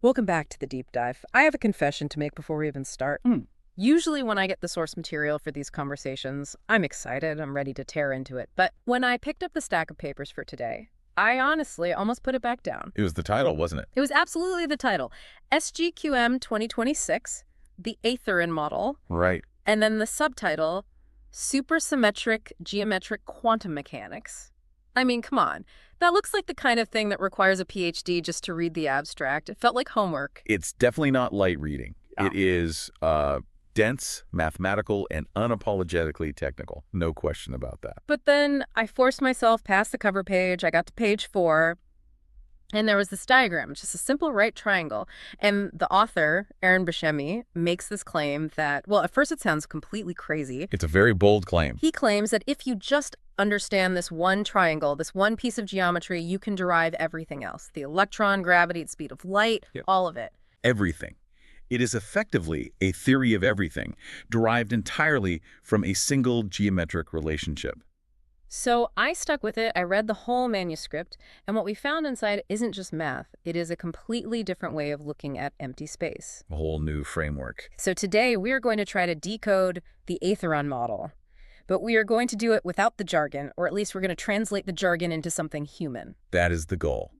Welcome back to the deep dive. I have a confession to make before we even start. Usually when I get the source material for these conversations, I'm excited, I'm ready to tear into it. But when I picked up the stack of papers for today, I honestly almost put it back down. It was the title, wasn't it? It was absolutely the title. SGQM 2026, the Aetheron Model, Right. and then the subtitle, Supersymmetric Geometric Quantum Mechanics. I mean, come on. That looks like the kind of thing that requires a PhD just to read the abstract. It felt like homework. It's definitely not light reading. Oh. It is dense, mathematical, and unapologetically technical. No question about that. But then I forced myself past the cover page. I got to page 4, and there was this diagram, just a simple right triangle. And the author, Aaron Buscemi, makes this claim that, well, at first it sounds completely crazy. It's a very bold claim. He claims that if you just understand this one triangle, this one piece of geometry, you can derive everything else. The electron, gravity, the speed of light, all of it. Everything. It is effectively a theory of everything, derived entirely from a single geometric relationship. So I stuck with it. I read the whole manuscript, and what we found inside isn't just math. It is a completely different way of looking at empty space. A whole new framework. So today we are going to try to decode the Aetheron model, but we are going to do it without the jargon, or at least we're going to translate the jargon into something human. That is the goal.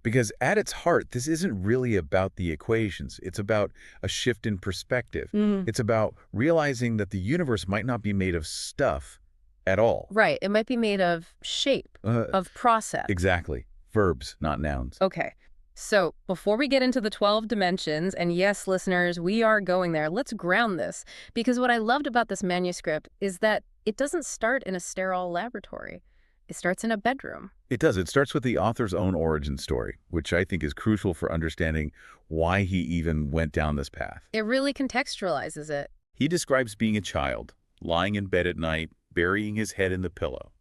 Because at its heart, this isn't really about the equations. It's about a shift in perspective. It's about realizing that the universe might not be made of stuff at all. Right. It might be made of shape, of process. Exactly. Verbs, not nouns. Okay. So before we get into the 12 dimensions, and yes, listeners, we are going there, let's ground this. Because what I loved about this manuscript is that it doesn't start in a sterile laboratory. It starts in a bedroom. It does. It starts with the author's own origin story, which I think is crucial for understanding why he even went down this path. It really contextualizes it. He describes being a child, lying in bed at night, burying his head in the pillow.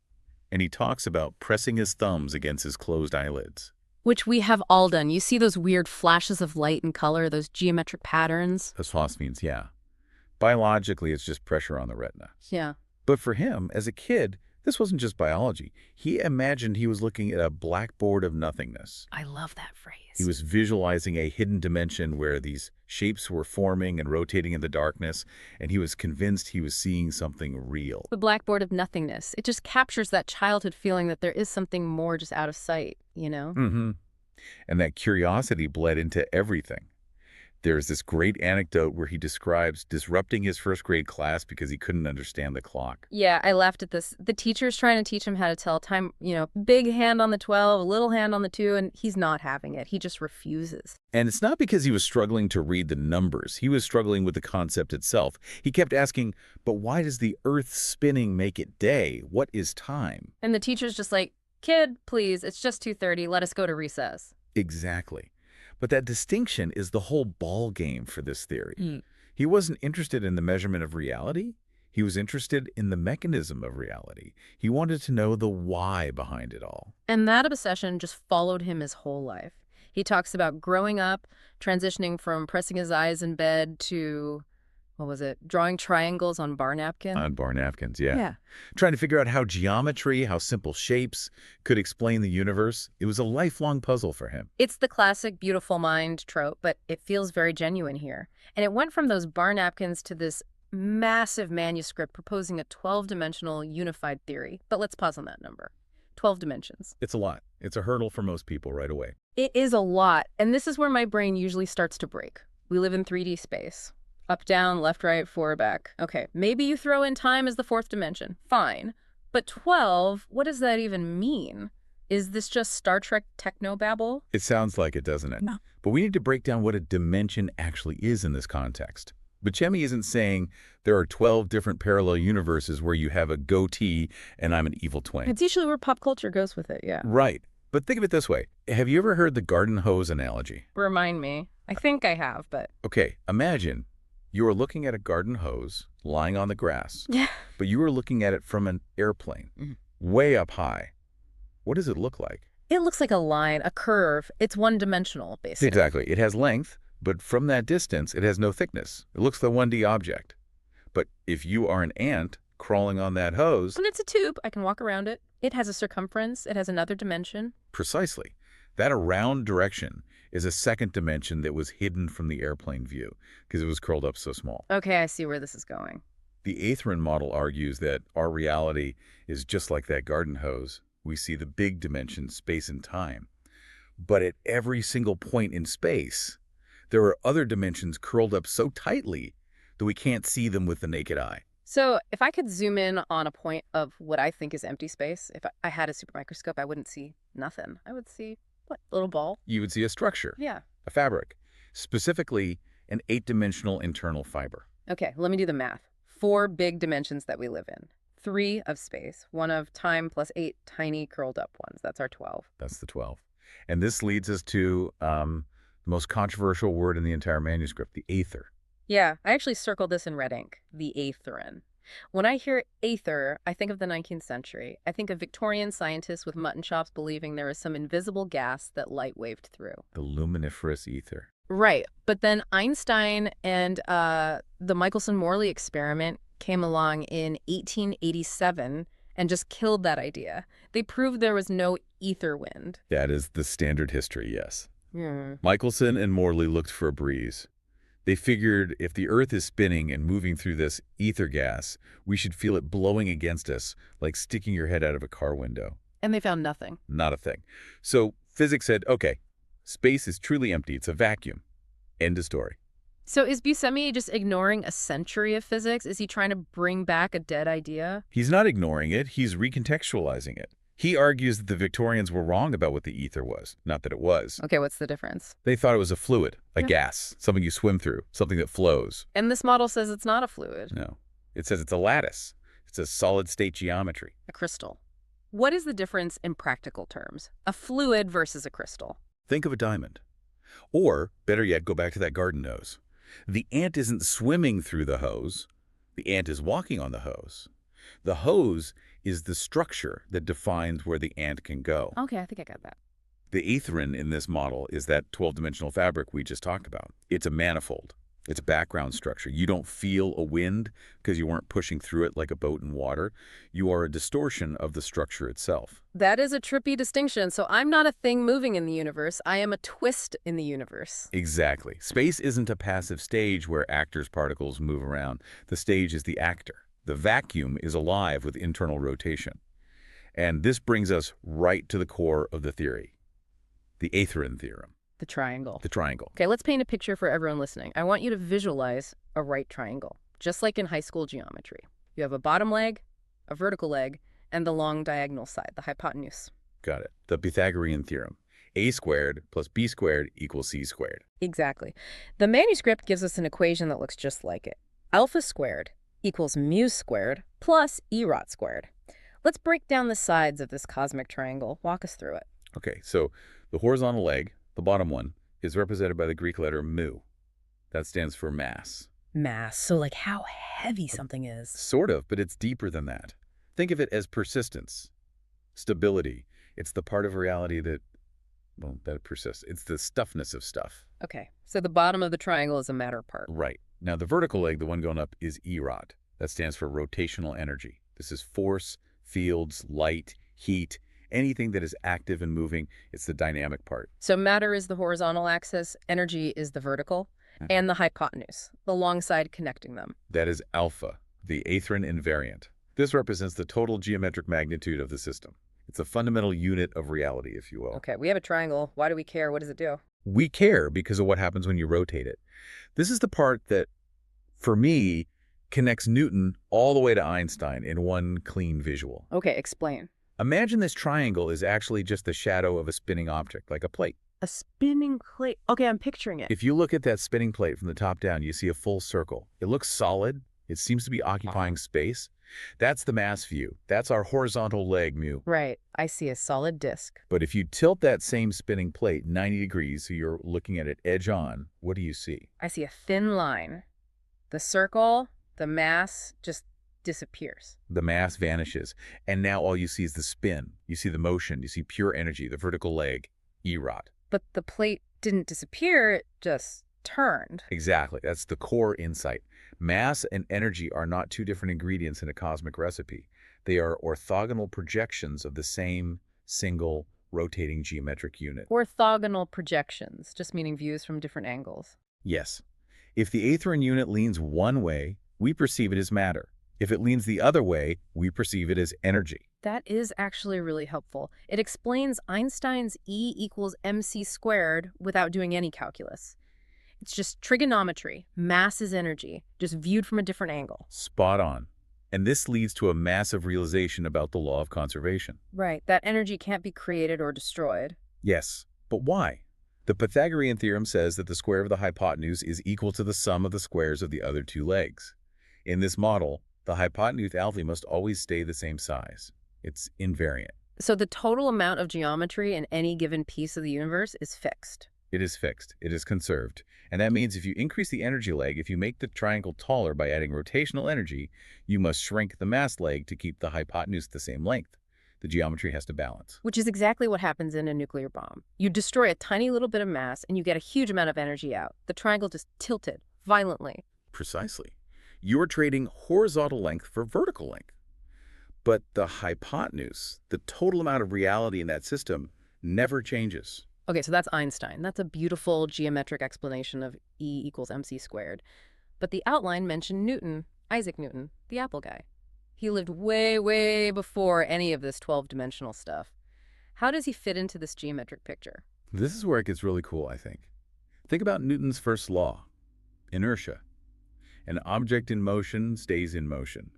And he talks about pressing his thumbs against his closed eyelids. Which we have all done. You see those weird flashes of light and color, those geometric patterns? Those phosphines, yeah. Biologically, it's just pressure on the retina. Yeah. But for him, as a kid, this wasn't just biology. He imagined he was looking at a blackboard of nothingness. I love that phrase. He was visualizing a hidden dimension where these shapes were forming and rotating in the darkness, and he was convinced he was seeing something real. The blackboard of nothingness. It just captures that childhood feeling that there is something more just out of sight, you know? And that curiosity bled into everything. There's this great anecdote where he describes disrupting his first grade class because he couldn't understand the clock. Yeah, I laughed at this. The teacher's trying to teach him how to tell time, big hand on the 12, little hand on the 2, and he's not having it. He just refuses. And it's not because he was struggling to read the numbers. He was struggling with the concept itself. He kept asking, but why does the Earth spinning make it day? What is time? And the teacher's just like, kid, please, it's just 2:30. Let us go to recess. Exactly. But that distinction is the whole ball game for this theory. He wasn't interested in the measurement of reality. He was interested in the mechanism of reality. He wanted to know the why behind it all. And that obsession just followed him his whole life. He talks about growing up, transitioning from pressing his eyes in bed to, drawing triangles on bar napkins? On bar napkins, yeah. Trying to figure out how geometry, how simple shapes could explain the universe. It was a lifelong puzzle for him. It's the classic beautiful mind trope, but it feels very genuine here. And it went from those bar napkins to this massive manuscript proposing a 12-dimensional unified theory. But let's pause on that number. 12 dimensions. It's a lot. It's a hurdle for most people right away. It is a lot. And this is where my brain usually starts to break. We live in 3D space. Up, down, left, right, forward, back. Okay, maybe you throw in time as the 4th dimension. Fine. But 12, what does that even mean? Is this just Star Trek technobabble? It sounds like it, doesn't it? No. But we need to break down what a dimension actually is in this context. Buscemi isn't saying there are 12 different parallel universes where you have a goatee and I'm an evil twin. It's usually where pop culture goes with it, yeah. Right. But think of it this way. Have you ever heard the garden hose analogy? Remind me. I think I have, but... Okay, imagine you are looking at a garden hose lying on the grass, Yeah. but you are looking at it from an airplane, way up high. What does it look like? It looks like a line, a curve. It's one-dimensional, basically. Exactly. It has length, but from that distance, it has no thickness. It looks like a 1D object. But if you are an ant crawling on that hose... And it's a tube. I can walk around it. It has a circumference. It has another dimension. Precisely. That around direction is a second dimension that was hidden from the airplane view because it was curled up so small. Okay, I see where this is going. The Aetheron model argues that our reality is just like that garden hose. We see the big dimensions, space and time. But at every single point in space, there are other dimensions curled up so tightly that we can't see them with the naked eye. So if I could zoom in on a point of what I think is empty space, if I had a super microscope, I wouldn't see nothing. I would see, what, a little ball? You would see a structure, Yeah. a fabric, specifically an 8-dimensional internal fiber. Okay, let me do the math. 4 big dimensions that we live in. 3 of space, 1 of time plus 8 tiny curled up ones. That's our 12. That's the 12. And this leads us to the most controversial word in the entire manuscript, the aether. Yeah, I actually circled this in red ink, the Aetheron. When I hear aether, I think of the 19th century. I think of Victorian scientists with mutton chops believing there is some invisible gas that light waved through. The luminiferous ether. Right, but then Einstein and the Michelson-Morley experiment came along in 1887 and just killed that idea. They proved there was no ether wind. That is the standard history, yes. Hmm. Michelson and Morley looked for a breeze. They figured if the Earth is spinning and moving through this ether gas, we should feel it blowing against us, like sticking your head out of a car window. And they found nothing. Not a thing. So physics said, okay, space is truly empty. It's a vacuum. End of story. So is Buscemi just ignoring a century of physics? Is he trying to bring back a dead idea? He's not ignoring it. He's recontextualizing it. He argues that the Victorians were wrong about what the ether was, not that it was. Okay, what's the difference? They thought it was a fluid, a Yeah. gas, something you swim through, something that flows. And this model says it's not a fluid, No. It says it's a lattice. It's a solid-state geometry. a crystal. What is the difference in practical terms? A fluid versus a crystal. Think of a diamond. Or, better yet, go back to that garden hose. The ant isn't swimming through the hose. The ant is walking on the hose. The hose is the structure that defines where the ant can go. Okay, I think I got that. The Aetheron in this model is that 12-dimensional fabric we just talked about. It's a manifold. It's a background structure. You don't feel a wind because you weren't pushing through it like a boat in water. You are a distortion of the structure itself. That is a trippy distinction. So I'm not a thing moving in the universe. I am a twist in the universe. Exactly. Space isn't a passive stage where actors' particles move around. The stage is the actor. The vacuum is alive with internal rotation. And this brings us right to the core of the theory, the Aetheron theorem, The triangle. the triangle. Okay, let's paint a picture for everyone listening. I want you to visualize a right triangle, just like in high school geometry. You have a bottom leg, a vertical leg, and the long diagonal side, the hypotenuse. Got it. The Pythagorean theorem. A squared plus B squared equals C squared. Exactly. The manuscript gives us an equation that looks just like it. Alpha squared equals mu squared plus E rot squared. Let's break down the sides of this cosmic triangle. Walk us through it. Okay, so the horizontal leg, the bottom one, is represented by the Greek letter mu. That stands for mass. Mass. So like how heavy something is. Sort of, but it's deeper than that. Think of it as persistence, stability. It's the part of reality that, well, that persists. It's the stuffness of stuff. Okay, so the bottom of the triangle is a matter part. Right. Now, the vertical leg, the one going up, is E-rod. That stands for rotational energy. This is force, fields, light, heat, anything that is active and moving. It's the dynamic part. So matter is the horizontal axis, energy is the vertical, and the hypotenuse, the long side connecting them. That is alpha, the Aetheron invariant. This represents the total geometric magnitude of the system. It's a fundamental unit of reality, if you will. Okay, we have a triangle. Why do we care? What does it do? We care because of what happens when you rotate it. This is the part that, for me, connects Newton all the way to Einstein in one clean visual. Okay, explain. Imagine this triangle is actually just the shadow of a spinning object, like a plate. A spinning plate. Okay, I'm picturing it. If you look at that spinning plate from the top down, you see a full circle. It looks solid. It seems to be occupying space. That's the mass view. That's our horizontal leg, mu. Right, I see a solid disc. But if you tilt that same spinning plate 90 degrees so you're looking at it edge on, what do you see? I see a thin line. The circle, the mass just disappears. The mass vanishes, and now all you see is the spin. You see the motion. You see pure energy, the vertical leg, E-rod. But the plate didn't disappear, it just turned. Exactly. That's the core insight. Mass and energy are not two different ingredients in a cosmic recipe. They are orthogonal projections of the same single rotating geometric unit. Orthogonal projections, just meaning views from different angles. Yes. If the Aetheron unit leans one way, we perceive it as matter. If it leans the other way, we perceive it as energy. That is actually really helpful. It explains Einstein's E equals mc squared without doing any calculus. It's just trigonometry. Mass is energy, just viewed from a different angle. Spot on. And this leads to a massive realization about the law of conservation. Right, that energy can't be created or destroyed. Yes, but why? The Pythagorean theorem says that the square of the hypotenuse is equal to the sum of the squares of the other two legs. In this model, the hypotenuse alpha must always stay the same size. It's invariant. So the total amount of geometry in any given piece of the universe is fixed. It is fixed. It is conserved. And that means if you increase the energy leg, if you make the triangle taller by adding rotational energy, you must shrink the mass leg to keep the hypotenuse the same length. The geometry has to balance. Which is exactly what happens in a nuclear bomb. You destroy a tiny little bit of mass and you get a huge amount of energy out. The triangle just tilted violently. Precisely. You are trading horizontal length for vertical length. But the hypotenuse, the total amount of reality in that system, never changes. Okay, so that's Einstein. That's a beautiful geometric explanation of E equals mc squared. But the outline mentioned Newton, Isaac Newton, the Apple guy. He lived way, way before any of this 12-dimensional stuff. How does he fit into this geometric picture? This is where it gets really cool, I think. Think about Newton's first law, inertia. An object in motion stays in motion.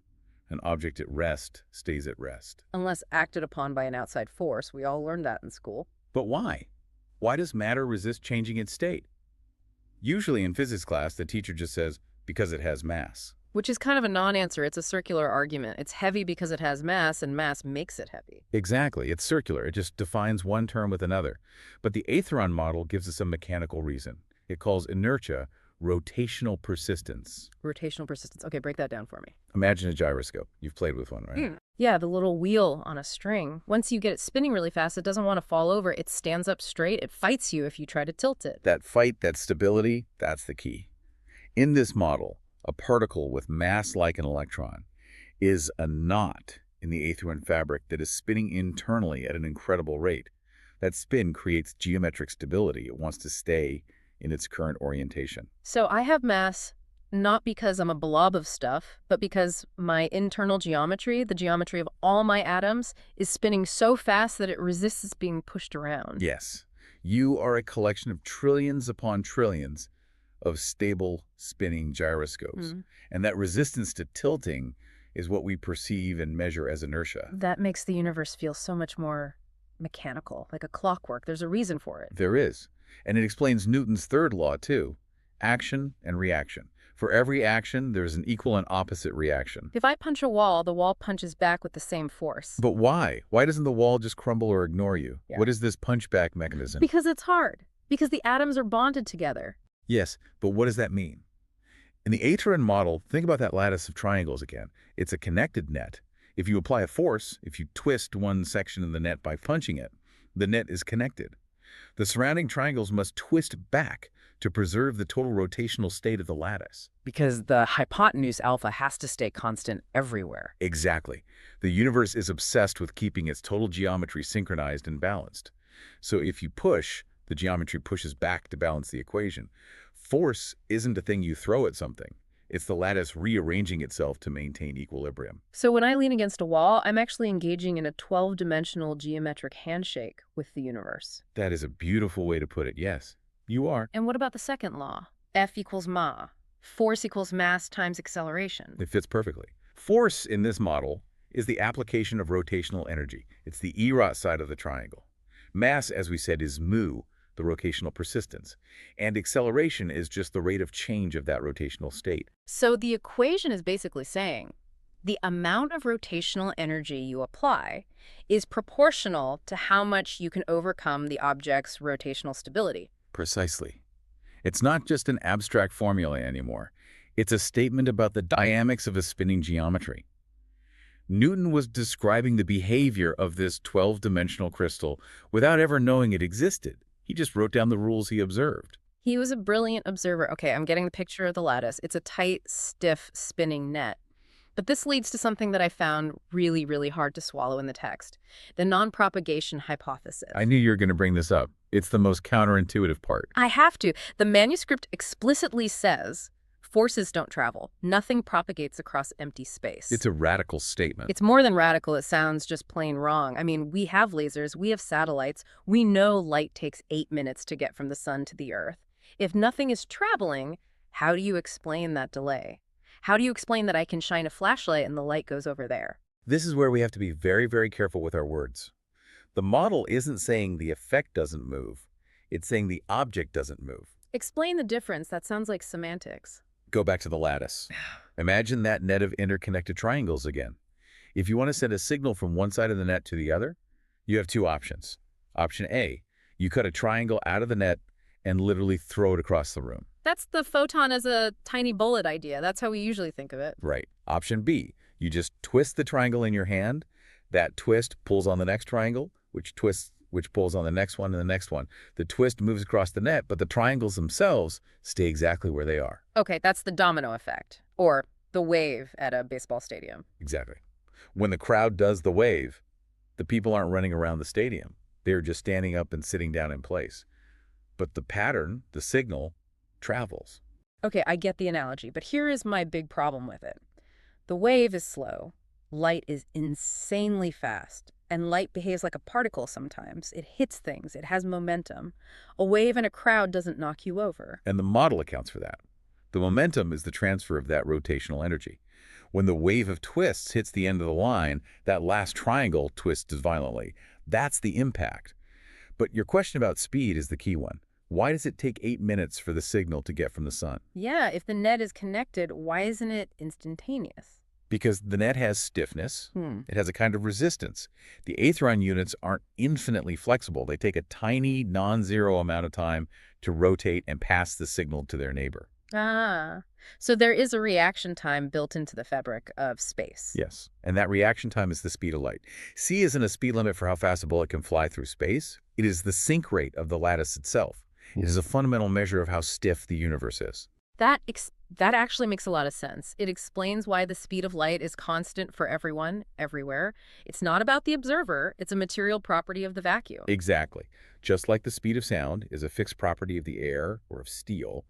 An object at rest stays at rest. Unless acted upon by an outside force. We all learned that in school. But why? Why does matter resist changing its state? Usually in physics class, the teacher just says, because it has mass. Which is kind of a non-answer. It's a circular argument. It's heavy because it has mass, and mass makes it heavy. Exactly. It's circular. It just defines one term with another. But the Aetheron model gives us a mechanical reason. It calls inertia rotational persistence. Rotational persistence. Okay, break that down for me. Imagine a gyroscope. You've played with one, right? Yeah, the little wheel on a string. Once you get it spinning really fast, it doesn't want to fall over. It stands up straight. It fights you if you try to tilt it. That fight, that stability, that's the key. In this model, a particle with mass like an electron is a knot in the Aetheron fabric that is spinning internally at an incredible rate. That spin creates geometric stability. It wants to stay in its current orientation. So I have mass not because I'm a blob of stuff, but because my internal geometry, the geometry of all my atoms, is spinning so fast that it resists being pushed around. Yes. You are a collection of trillions upon trillions of stable spinning gyroscopes. And that resistance to tilting is what we perceive and measure as inertia. That makes the universe feel so much more mechanical, like a clockwork. There's a reason for it. There is. And it explains Newton's third law, too. Action and reaction. For every action, there's an equal and opposite reaction. If I punch a wall, the wall punches back with the same force. But why? Why doesn't the wall just crumble or ignore you? Yeah. What is this punchback mechanism? Because it's hard. Because the atoms are bonded together. Yes, but what does that mean? In the Aetheron model, think about that lattice of triangles again. It's a connected net. If you apply a force, if you twist one section of the net by punching it, the net is connected. The surrounding triangles must twist back to preserve the total rotational state of the lattice. Because the hypotenuse alpha has to stay constant everywhere. Exactly. The universe is obsessed with keeping its total geometry synchronized and balanced. So if you push, the geometry pushes back to balance the equation. Force isn't a thing you throw at something. It's the lattice rearranging itself to maintain equilibrium. So when I lean against a wall, I'm actually engaging in a 12-dimensional geometric handshake with the universe. That is a beautiful way to put it, yes. You are. And what about the second law? F equals ma. Force equals mass times acceleration. It fits perfectly. Force in this model is the application of rotational energy. It's the E-rot side of the triangle. Mass, as we said, is mu, the rotational persistence. And acceleration is just the rate of change of that rotational state. So the equation is basically saying the amount of rotational energy you apply is proportional to how much you can overcome the object's rotational stability. Precisely. It's not just an abstract formula anymore. It's a statement about the dynamics of a spinning geometry. Newton was describing the behavior of this 12-dimensional crystal without ever knowing it existed. He just wrote down the rules he observed. He was a brilliant observer. Okay, I'm getting the picture of the lattice. It's a tight, stiff, spinning net. But this leads to something that I found really, really hard to swallow in the text, the non-propagation hypothesis. I knew you were going to bring this up. It's the most counterintuitive part. I have to. The manuscript explicitly says forces don't travel. Nothing propagates across empty space. It's a radical statement. It's more than radical. It sounds just plain wrong. I mean, we have lasers. We have satellites. We know light takes 8 minutes to get from the sun to the Earth. If nothing is traveling, how do you explain that delay? How do you explain that I can shine a flashlight and the light goes over there? This is where we have to be very, very careful with our words. The model isn't saying the effect doesn't move. It's saying the object doesn't move. Explain the difference. That sounds like semantics. Go back to the lattice. Imagine that net of interconnected triangles again. If you want to send a signal from one side of the net to the other, you have two options. Option A, you cut a triangle out of the net and literally throw it across the room. That's the photon as a tiny bullet idea. That's how we usually think of it. Right. Option B, you just twist the triangle in your hand. That twist pulls on the next triangle, which pulls on the next one and the next one. The twist moves across the net, but the triangles themselves stay exactly where they are. Okay, that's the domino effect, or the wave at a baseball stadium. Exactly. When the crowd does the wave, the people aren't running around the stadium. They're just standing up and sitting down in place. But the pattern, the signal, travels. Okay, I get the analogy, but here is my big problem with it. The wave is slow, light is insanely fast, and light behaves like a particle sometimes. It hits things, it has momentum. A wave in a crowd doesn't knock you over. And the model accounts for that. The momentum is the transfer of that rotational energy. When the wave of twists hits the end of the line, that last triangle twists violently. That's the impact. But your question about speed is the key one. Why does it take 8 minutes for the signal to get from the sun? Yeah, if the net is connected, why isn't it instantaneous? Because the net has stiffness. It has a kind of resistance. The Aetheron units aren't infinitely flexible. They take a tiny, non-zero amount of time to rotate and pass the signal to their neighbor. Ah, so there is a reaction time built into the fabric of space. Yes, and that reaction time is the speed of light. C isn't a speed limit for how fast a bullet can fly through space. It is the sink rate of the lattice itself. It is a fundamental measure of how stiff the universe is. That actually makes a lot of sense. It explains why the speed of light is constant for everyone, everywhere. It's not about the observer. It's a material property of the vacuum. Exactly. Just like the speed of sound is a fixed property of the air or of steel,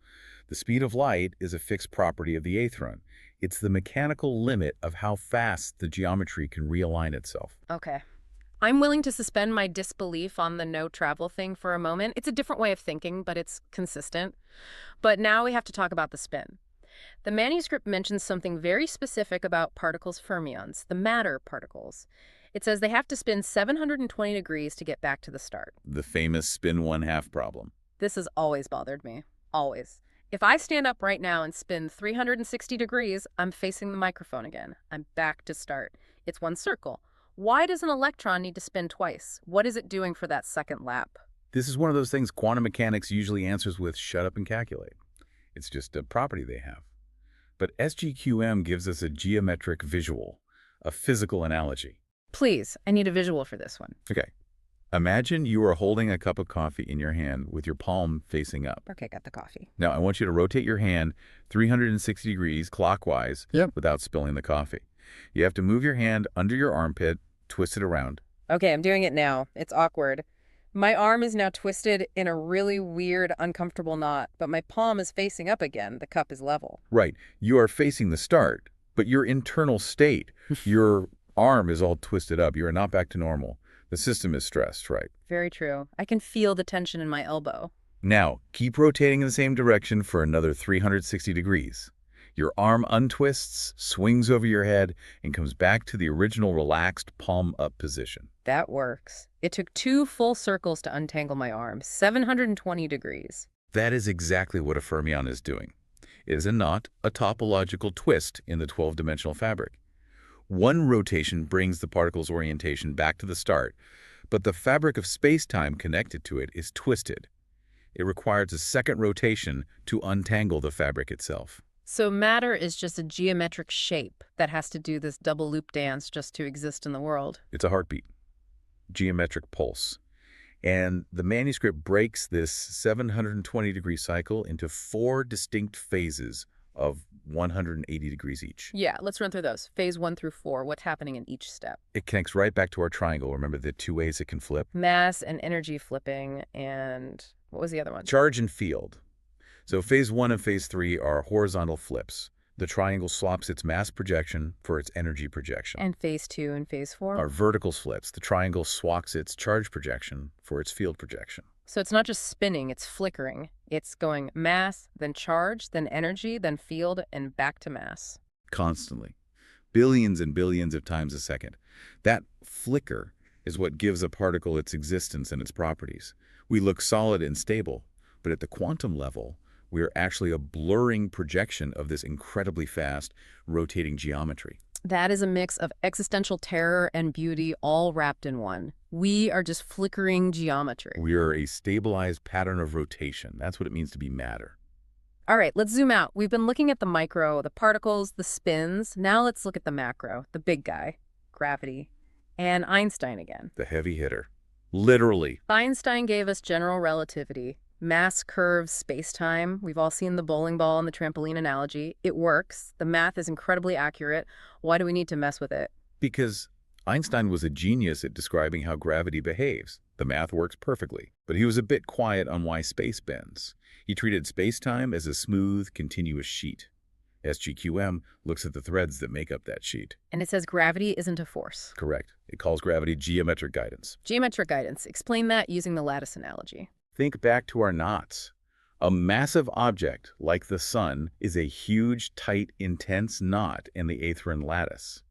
the speed of light is a fixed property of the Aetheron. It's the mechanical limit of how fast the geometry can realign itself. Okay. I'm willing to suspend my disbelief on the no travel thing for a moment. It's a different way of thinking, but it's consistent. But now we have to talk about the spin. The manuscript mentions something very specific about particles fermions, the matter particles. It says they have to spin 720 degrees to get back to the start. The famous spin 1/2 problem. This has always bothered me. Always. If I stand up right now and spin 360 degrees, I'm facing the microphone again. I'm back to start. It's one circle. Why does an electron need to spin twice? What is it doing for that second lap? This is one of those things quantum mechanics usually answers with shut up and calculate. It's just a property they have. But SGQM gives us a geometric visual, a physical analogy. Please, I need a visual for this one. Okay. Imagine you are holding a cup of coffee in your hand with your palm facing up. Okay, got the coffee. Now, I want you to rotate your hand 360 degrees clockwise without spilling the coffee. You have to move your hand under your armpit, twist it around. Okay, I'm doing it now. It's awkward. My arm is now twisted in a really weird, uncomfortable knot, but my palm is facing up again. The cup is level. Right. You are facing the start, but your internal state, your arm is all twisted up. You are not back to normal. The system is stressed, right? Very true. I can feel the tension in my elbow. Now, keep rotating in the same direction for another 360 degrees. Your arm untwists, swings over your head, and comes back to the original relaxed palm-up position. That works. It took 2 full circles to untangle my arm, 720 degrees. That is exactly what a fermion is doing. It is a knot, a topological twist in the 12-dimensional fabric. One rotation brings the particle's orientation back to the start, but the fabric of space-time connected to it is twisted. It requires a second rotation to untangle the fabric itself. So matter is just a geometric shape that has to do this double loop dance just to exist in the world. It's a heartbeat, geometric pulse. And the manuscript breaks this 720-degree cycle into 4 distinct phases of 180 degrees each. Yeah, let's run through those. Phase 1 through 4, what's happening in each step? It connects right back to our triangle. Remember the two ways it can flip? Mass and energy flipping, and what was the other one? Charge and field. So phase 1 and phase 3 are horizontal flips. The triangle swaps its mass projection for its energy projection. And phase 2 and phase 4? Are vertical flips. The triangle swaps its charge projection for its field projection. So it's not just spinning, it's flickering. It's going mass, then charge, then energy, then field, and back to mass. Constantly. Billions and billions of times a second. That flicker is what gives a particle its existence and its properties. We look solid and stable, but at the quantum level, we are actually a blurring projection of this incredibly fast, rotating geometry. That is a mix of existential terror and beauty all wrapped in one. We are just flickering geometry. We are a stabilized pattern of rotation. That's what it means to be matter. All right, let's zoom out. We've been looking at the micro, the particles, the spins. Now let's look at the macro, the big guy, gravity, and Einstein again. The heavy hitter. Literally. Einstein gave us general relativity, mass curves, space-time. We've all seen the bowling ball and the trampoline analogy. It works. The math is incredibly accurate. Why do we need to mess with it? Because Einstein was a genius at describing how gravity behaves. The math works perfectly. But he was a bit quiet on why space bends. He treated space-time as a smooth, continuous sheet. SGQM looks at the threads that make up that sheet. And it says gravity isn't a force. Correct. It calls gravity geometric guidance. Geometric guidance. Explain that using the lattice analogy. Think back to our knots. A massive object, like the sun, is a huge, tight, intense knot in the Aetheron lattice.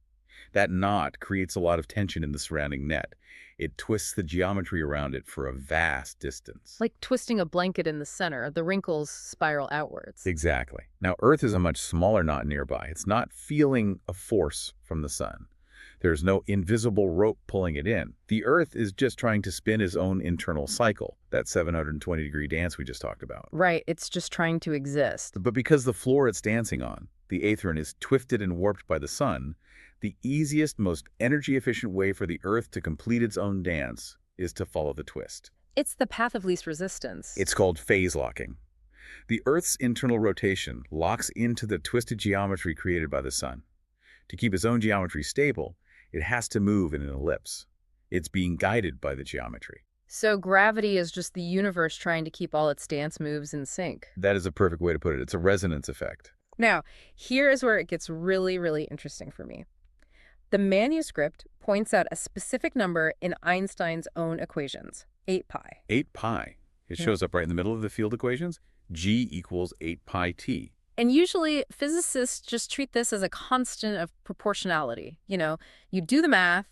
That knot creates a lot of tension in the surrounding net. It twists the geometry around it for a vast distance. Like twisting a blanket in the center, the wrinkles spiral outwards. Exactly. Now, Earth is a much smaller knot nearby. It's not feeling a force from the sun. There's no invisible rope pulling it in. The Earth is just trying to spin its own internal cycle, that 720-degree dance we just talked about. Right, it's just trying to exist. But because the floor it's dancing on, the Aetheron, is twisted and warped by the sun, the easiest, most energy-efficient way for the Earth to complete its own dance is to follow the twist. It's the path of least resistance. It's called phase locking. The Earth's internal rotation locks into the twisted geometry created by the sun. To keep its own geometry stable, it has to move in an ellipse. It's being guided by the geometry. So gravity is just the universe trying to keep all its dance moves in sync. That is a perfect way to put it. It's a resonance effect. Now, here is where it gets really, really interesting for me. The manuscript points out a specific number in Einstein's own equations, 8 pi. 8 pi. It shows up right in the middle of the field equations. G equals 8 pi t. And usually physicists just treat this as a constant of proportionality. You know, you do the math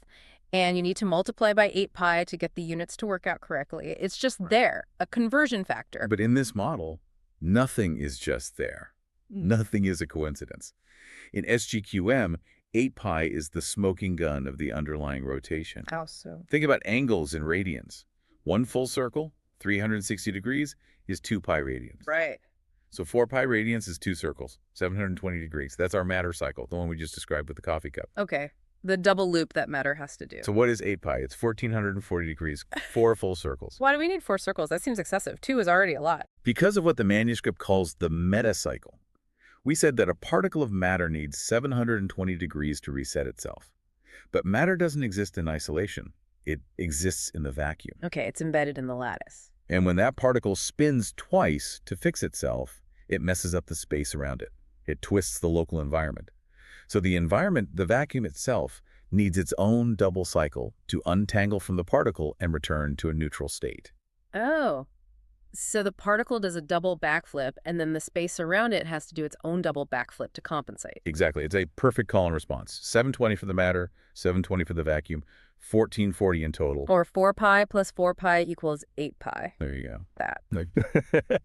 and you need to multiply by 8 pi to get the units to work out correctly. It's just there, a conversion factor. But in this model, nothing is just there. Nothing is a coincidence. In SGQM, 8 pi is the smoking gun of the underlying rotation. How so? Think about angles in radians. One full circle, 360 degrees, is 2 pi radians. Right. So 4 pi radians is 2 circles, 720 degrees. That's our matter cycle, the one we just described with the coffee cup. Okay. The double loop that matter has to do. So what is 8 pi? It's 1440 degrees, 4 full circles. Why do we need 4 circles? That seems excessive. 2 is already a lot. Because of what the manuscript calls the metacycle. We said that a particle of matter needs 720 degrees to reset itself. But matter doesn't exist in isolation. It exists in the vacuum. Okay, it's embedded in the lattice. And when that particle spins twice to fix itself, it messes up the space around it. It twists the local environment. So the environment, the vacuum itself, needs its own double cycle to untangle from the particle and return to a neutral state. Oh. So the particle does a double backflip, and then the space around it has to do its own double backflip to compensate. Exactly. It's a perfect call and response. 720 for the matter, 720 for the vacuum, 1440 in total. Or 4 pi plus 4 pi equals 8 pi. There you go. That.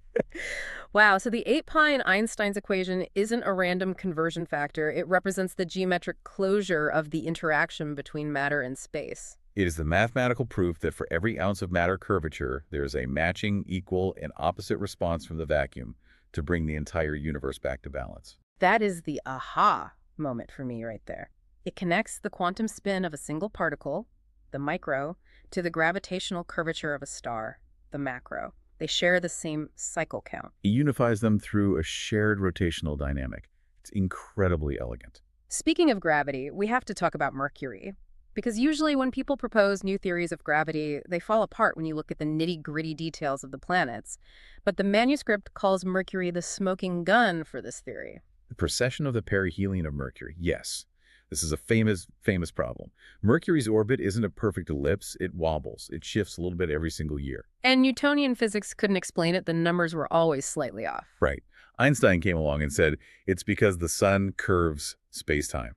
Wow, so the 8 pi in Einstein's equation isn't a random conversion factor. It represents the geometric closure of the interaction between matter and space. It is the mathematical proof that for every ounce of matter curvature, there is a matching, equal, and opposite response from the vacuum to bring the entire universe back to balance. That is the aha moment for me right there. It connects the quantum spin of a single particle, the micro, to the gravitational curvature of a star, the macro. They share the same cycle count. It unifies them through a shared rotational dynamic. It's incredibly elegant. Speaking of gravity, we have to talk about Mercury. Because usually when people propose new theories of gravity, they fall apart when you look at the nitty-gritty details of the planets. But the manuscript calls Mercury the smoking gun for this theory. The precession of the perihelion of Mercury, yes. This is a famous problem. Mercury's orbit isn't a perfect ellipse. It wobbles. It shifts a little bit every single year. And Newtonian physics couldn't explain it. The numbers were always slightly off. Right. Einstein came along and said it's because the sun curves space-time,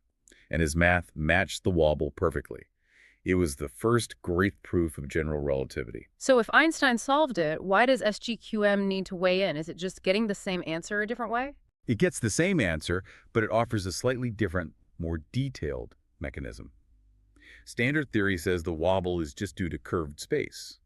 and his math matched the wobble perfectly. It was the first great proof of general relativity. So if Einstein solved it, why does SGQM need to weigh in? Is it just getting the same answer a different way? It gets the same answer, but it offers a slightly different, more detailed mechanism. Standard theory says the wobble is just due to curved space.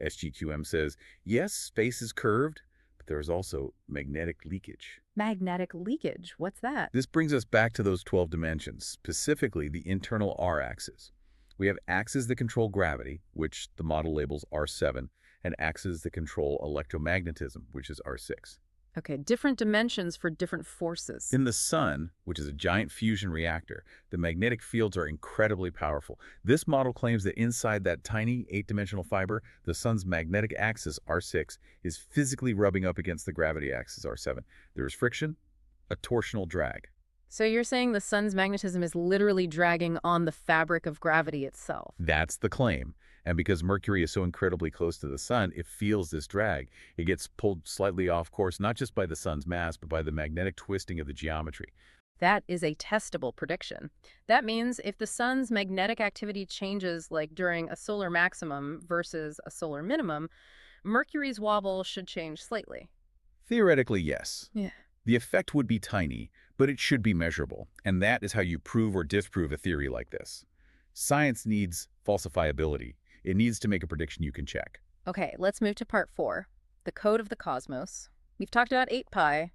SGQM says, yes, space is curved, but there's also magnetic leakage. Magnetic leakage? What's that? This brings us back to those 12 dimensions, specifically the internal R-axis. We have axes that control gravity, which the model labels R7, and axes that control electromagnetism, which is R6. Okay, different dimensions for different forces. In the sun, which is a giant fusion reactor, the magnetic fields are incredibly powerful. This model claims that inside that tiny 8-dimensional fiber, the sun's magnetic axis, R6, is physically rubbing up against the gravity axis, R7. There is friction, a torsional drag. So you're saying the sun's magnetism is literally dragging on the fabric of gravity itself? That's the claim. And because Mercury is so incredibly close to the sun, it feels this drag. It gets pulled slightly off course, not just by the sun's mass, but by the magnetic twisting of the geometry. That is a testable prediction. That means if the sun's magnetic activity changes, like during a solar maximum versus a solar minimum, Mercury's wobble should change slightly. Theoretically, yes. Yeah. The effect would be tiny, but it should be measurable. And that is how you prove or disprove a theory like this. Science needs falsifiability. It needs to make a prediction you can check. Okay, let's move to part 4, the code of the cosmos. We've talked about 8 pi,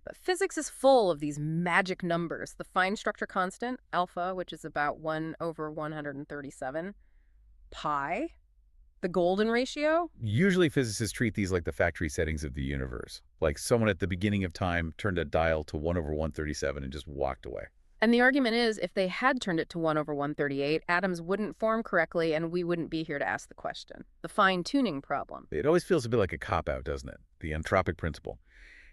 but physics is full of these magic numbers. The fine structure constant, alpha, which is about 1 over 137, pi, the golden ratio. Usually physicists treat these like the factory settings of the universe. Like someone at the beginning of time turned a dial to 1 over 137 and just walked away. And the argument is, if they had turned it to 1 over 138, atoms wouldn't form correctly and we wouldn't be here to ask the question. The fine-tuning problem. It always feels a bit like a cop-out, doesn't it? The entropic principle.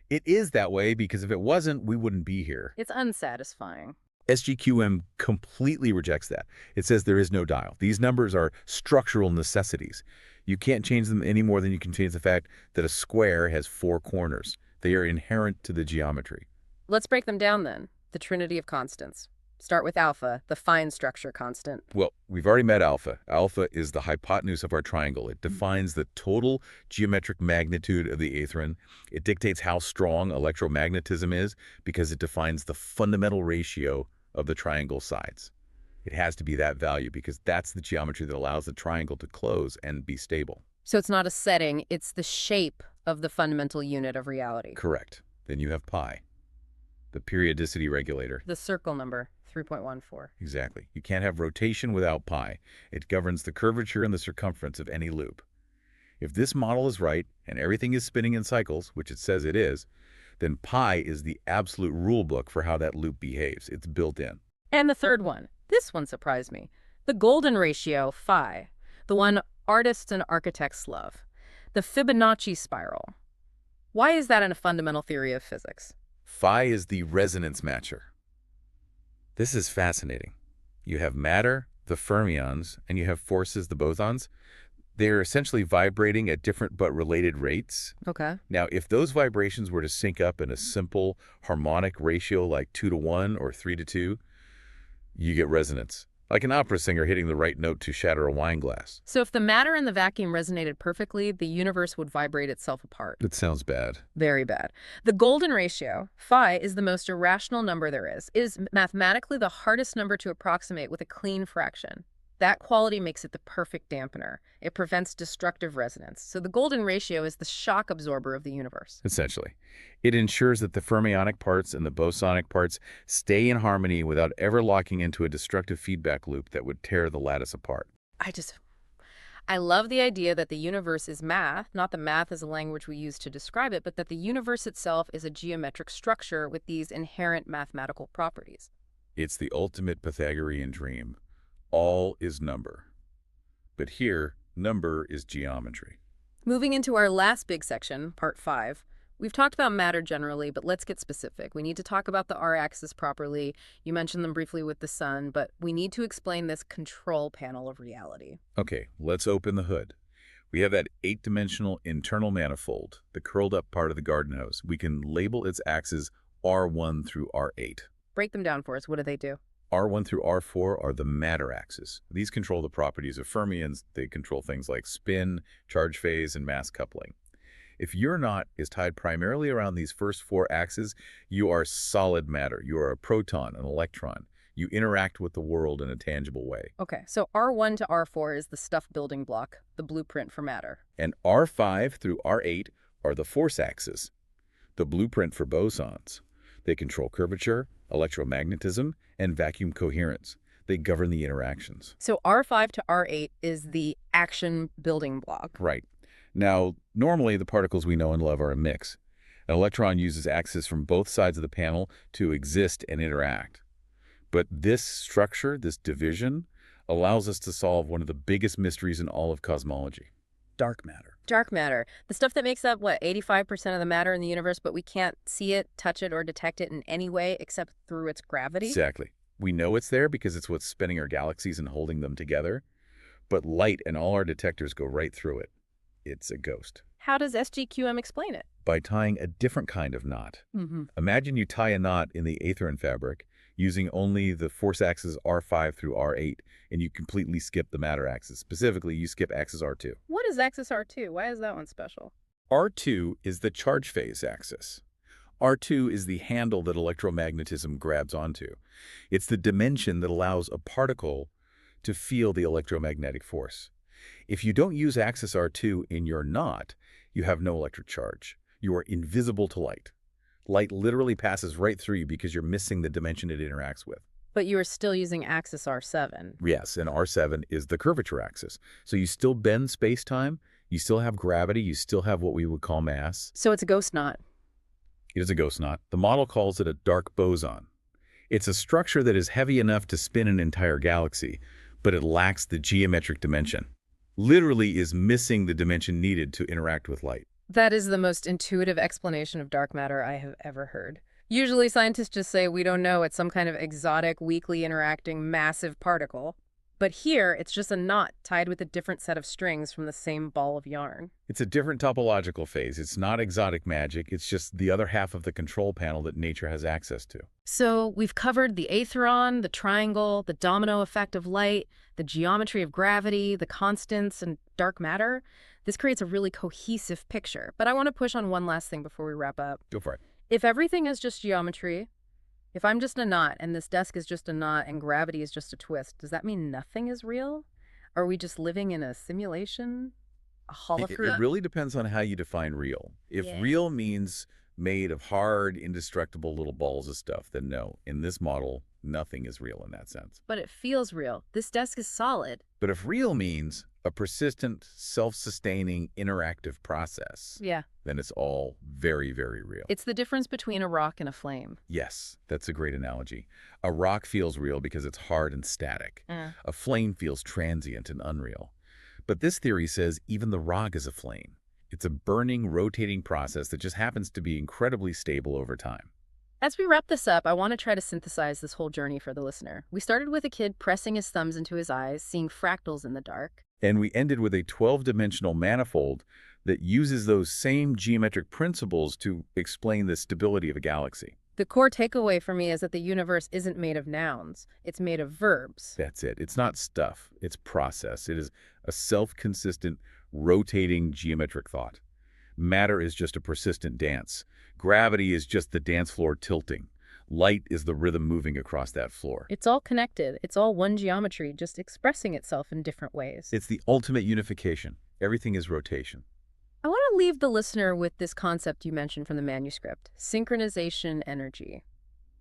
It is that way because if it wasn't, we wouldn't be here. It's unsatisfying. SGQM completely rejects that. It says there is no dial. These numbers are structural necessities. You can't change them any more than you can change the fact that a square has 4 corners. They are inherent to the geometry. Let's break them down then. The trinity of constants. Start with alpha, the fine structure constant. Well, we've already met alpha. Alpha is the hypotenuse of our triangle. It defines the total geometric magnitude of the Aetheron. It dictates how strong electromagnetism is because it defines the fundamental ratio of the triangle sides. It has to be that value because that's the geometry that allows the triangle to close and be stable. So it's not a setting, it's the shape of the fundamental unit of reality. Correct. Then you have pi, the periodicity regulator. The circle number, 3.14. Exactly. You can't have rotation without pi. It governs the curvature and the circumference of any loop. If this model is right, and everything is spinning in cycles, which it says it is, then pi is the absolute rule book for how that loop behaves. It's built in. And the third one. This one surprised me. The golden ratio, phi. The one artists and architects love. The Fibonacci spiral. Why is that in a fundamental theory of physics? Phi is the resonance matcher. This is fascinating. You have matter, the fermions, and you have forces, the bosons. They're essentially vibrating at different but related rates. Okay. Now, if those vibrations were to sync up in a simple harmonic ratio like 2:1 or 3:2, you get resonance, like an opera singer hitting the right note to shatter a wine glass. So if the matter and the vacuum resonated perfectly, the universe would vibrate itself apart. That sounds bad. Very bad. The golden ratio, phi, is the most irrational number there is. It is mathematically the hardest number to approximate with a clean fraction. That quality makes it the perfect dampener. It prevents destructive resonance. So the golden ratio is the shock absorber of the universe. Essentially. It ensures that the fermionic parts and the bosonic parts stay in harmony without ever locking into a destructive feedback loop that would tear the lattice apart. I love the idea that the universe is math, not the math as a language we use to describe it, but that the universe itself is a geometric structure with these inherent mathematical properties. It's the ultimate Pythagorean dream. All is number. But here, number is geometry. Moving into our last big section, part 5, we've talked about matter generally, but let's get specific. We need to talk about the R-axis properly. You mentioned them briefly with the sun, but we need to explain this control panel of reality. Okay, let's open the hood. We have that 8-dimensional internal manifold, the curled up part of the garden hose. We can label its axes R1 through R8. Break them down for us. What do they do? R1 through R4 are the matter axes. These control the properties of fermions. They control things like spin, charge phase, and mass coupling. If your knot is tied primarily around these first 4 axes, you are solid matter. You are a proton, an electron. You interact with the world in a tangible way. Okay, so R1 to R4 is the stuff building block, the blueprint for matter. And R5 through R8 are the force axes, the blueprint for bosons. They control curvature, electromagnetism, and vacuum coherence. They govern the interactions. So R5 to R8 is the action building block. Right. Now, normally the particles we know and love are a mix. An electron uses axes from both sides of the panel to exist and interact. But this structure, this division, allows us to solve one of the biggest mysteries in all of cosmology. Dark matter. Dark matter. The stuff that makes up, 85% of the matter in the universe, but we can't see it, touch it, or detect it in any way except through its gravity? Exactly. We know it's there because it's what's spinning our galaxies and holding them together. But light and all our detectors go right through it. It's a ghost. How does SGQM explain it? By tying a different kind of knot. Imagine you tie a knot in the Aetheron fabric using only the force axes R5 through R8, and you completely skip the matter axis. Specifically, you skip axis R2. What is axis R2? Why is that one special? R2 is the charge phase axis. R2 is the handle that electromagnetism grabs onto. It's the dimension that allows a particle to feel the electromagnetic force. If you don't use axis R2 in your knot, you have no electric charge. You are invisible to light. Light literally passes right through you because you're missing the dimension it interacts with. But you are still using axis R7. Yes, and R7 is the curvature axis. So you still bend space-time, you still have gravity, you still have what we would call mass. So it's a ghost knot. It is a ghost knot. The model calls it a dark boson. It's a structure that is heavy enough to spin an entire galaxy, but it lacks the geometric dimension. Literally is missing the dimension needed to interact with light. That is the most intuitive explanation of dark matter I have ever heard. Usually scientists just say we don't know, it's some kind of exotic, weakly interacting, massive particle. But here, it's just a knot tied with a different set of strings from the same ball of yarn. It's a different topological phase. It's not exotic magic. It's just the other half of the control panel that nature has access to. So we've covered the Aetheron, the triangle, the domino effect of light, the geometry of gravity, the constants, and dark matter. This creates a really cohesive picture. But I want to push on one last thing before we wrap up. Go for it. If everything is just geometry, if I'm just a knot and this desk is just a knot and gravity is just a twist, does that mean nothing is real? Are we just living in a simulation? A hologram? It really depends on how you define real. If real means made of hard, indestructible little balls of stuff, then no. In this model, nothing is real in that sense. But it feels real. This desk is solid. But if real means a persistent, self-sustaining, interactive process, then it's all very, very real. It's the difference between a rock and a flame. Yes, that's a great analogy. A rock feels real because it's hard and static. A flame feels transient and unreal. But this theory says even the rock is a flame. It's a burning, rotating process that just happens to be incredibly stable over time. As we wrap this up, I want to try to synthesize this whole journey for the listener. We started with a kid pressing his thumbs into his eyes, seeing fractals in the dark. And we ended with a 12-dimensional manifold that uses those same geometric principles to explain the stability of a galaxy. The core takeaway for me is that the universe isn't made of nouns. It's made of verbs. That's it. It's not stuff. It's process. It is a self-consistent, rotating geometric thought. Matter is just a persistent dance. Gravity is just the dance floor tilting. Light is the rhythm moving across that floor. It's all connected. It's all one geometry, just expressing itself in different ways. It's the ultimate unification. Everything is rotation. I want to leave the listener with this concept you mentioned from the manuscript, synchronization energy.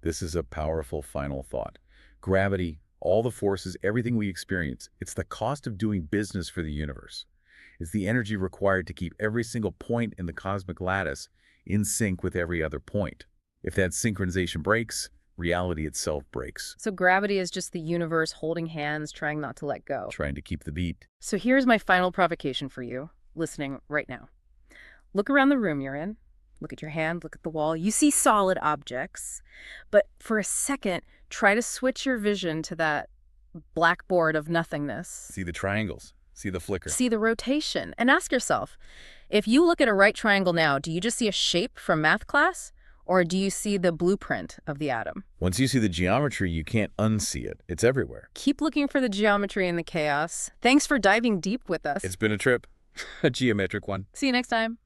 This is a powerful final thought. Gravity, All the forces, everything we experience, it's the cost of doing business for the universe. It's the energy required to keep every single point in the cosmic lattice in sync with every other point. If that synchronization breaks, reality itself breaks. So gravity is just the universe holding hands, trying not to let go. Trying to keep the beat. So here's my final provocation for you, listening right now. Look around the room you're in. Look at your hand, look at the wall. You see solid objects. But for a second, try to switch your vision to that blackboard of nothingness. See the triangles. See the flicker. See the rotation. And ask yourself, if you look at a right triangle now, do you just see a shape from math class? Or do you see the blueprint of the atom? Once you see the geometry, you can't unsee it. It's everywhere. Keep looking for the geometry in the chaos. Thanks for diving deep with us. It's been a trip. A geometric one. See you next time.